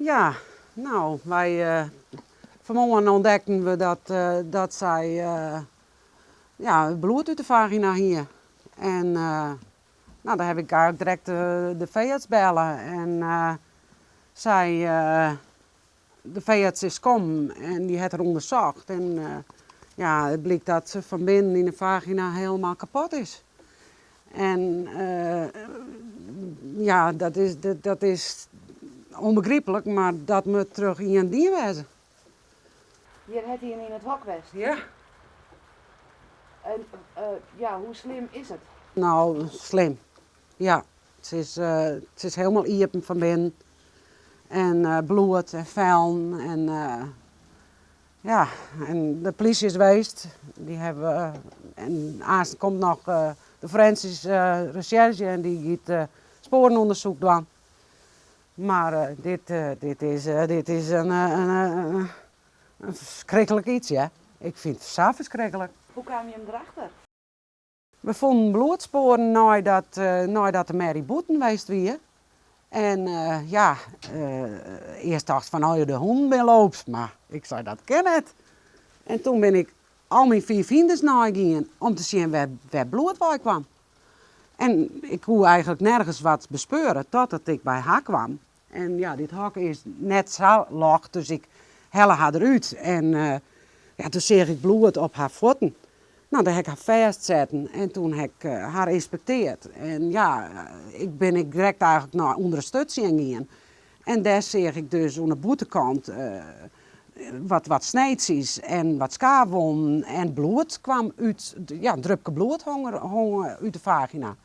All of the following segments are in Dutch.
Ja, nou, wij vanmorgen ontdekten we dat zij ja, bloed uit de vagina hier. En nou, dan heb ik eigenlijk direct de veearts bellen. En de veearts is kom en die heeft er onderzocht. En ja, het bleek dat ze van binnen in de vagina helemaal kapot is. En ja, dat is onbegrijpelijk, maar dat moet terug in een dier wezen. Hier het hier in het hok west. Ja. En ja, hoe slim is het? Nou, slim. Ja, het is helemaal iepen van binnen. En bloed en vuil. En ja, en de politie is geweest. Die hebben, en aanstaan komt nog de forensische recherche en die gaat sporenonderzoek doen. Maar dit is een verschrikkelijk iets, ja. Ik vind het zo verschrikkelijk. Hoe kwam je hem erachter? We vonden bloedsporen nadat de Mary Boeten geweest was. En ja, eerst dacht ik van, oh je de hond ben loopt, maar ik zei dat ken het. En toen ben ik al mijn 4 vrienden nagegaan om te zien waar bloed bij kwam. En ik kon eigenlijk nergens wat bespeuren totdat ik bij haar kwam. En ja, dit hok is net zo laag, dus ik helle haar eruit. En ja, toen zag ik bloed op haar voeten. Nou, dan heb ik haar vastzetten en toen heb ik haar inspecteerd. En ja, ik ben direct eigenlijk naar ondersteuning gegaan. En daar zie ik dus aan de boetekant wat sneetjes en wat schaafwonden en bloed kwam uit, ja, een drupje bloed hong uit de vagina.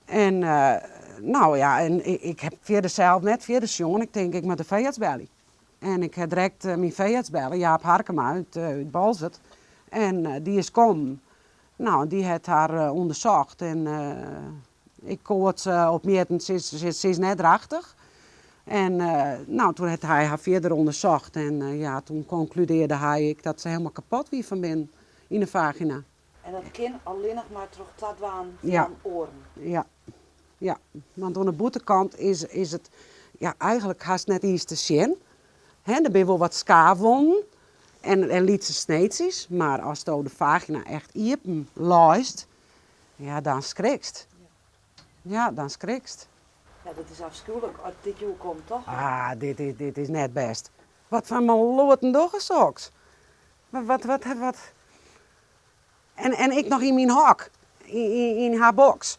En nou ja, en ik heb verder zelf net verder jongen, ik denk ik met de veearts bellen. En ik heb direct mijn veearts bellen, Jaap Harkema uit Balzert. En die is kom. Nou, die heeft haar onderzocht. En ik koos op meten, ze is net 80. En nou, toen heeft hij haar verder onderzocht. En ja, toen concludeerde hij dat ze helemaal kapot was van binnen in de vagina. En dat kind alleen nog maar terug dat waan van Ja. oren. Ja, ja. Want aan de boetekant is het ja, eigenlijk haast net iets te zien. Er ben wel wat schaafwonden en lietse sneetjes. Maar als je de vagina echt iepen luist, ja, dan schrikt. Ja, dan schrikt. Ja, dat is afschuwelijk als dit jou komt, toch? Ah, dit is net best. Wat van mijn loten doorgezocht. Wat. En ik nog in mijn hok, in haar box.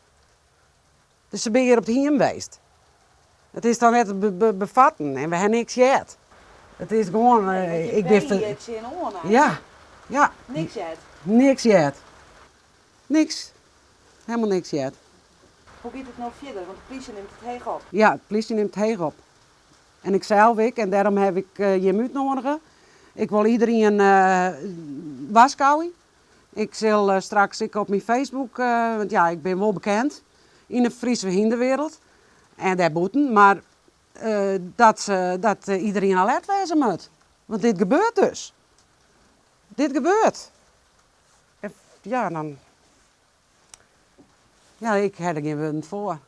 Dus ze ben hier op de hiem geweest. Het is dan net bevatten en we hebben niks gehad. Het is gewoon, ik ben... Je in oren. Ja, ja. Niks uit. Niks gehad. Niks. Helemaal niks gehad. Hoe gaat het nou verder? Want de politie neemt het heeg op. Ja, de politie neemt het heeg op. En ik zelf ook, en daarom heb ik je uitgenodigd. Ik wil iedereen waarschuwen. Ik zal straks op mijn Facebook, want ja, ik ben wel bekend in de Friese hinderwereld. En daar boeten, maar dat iedereen alert wezen moet. Want dit gebeurt dus. Dit gebeurt. En ja, dan... Ja, ik heb er geen woorden voor.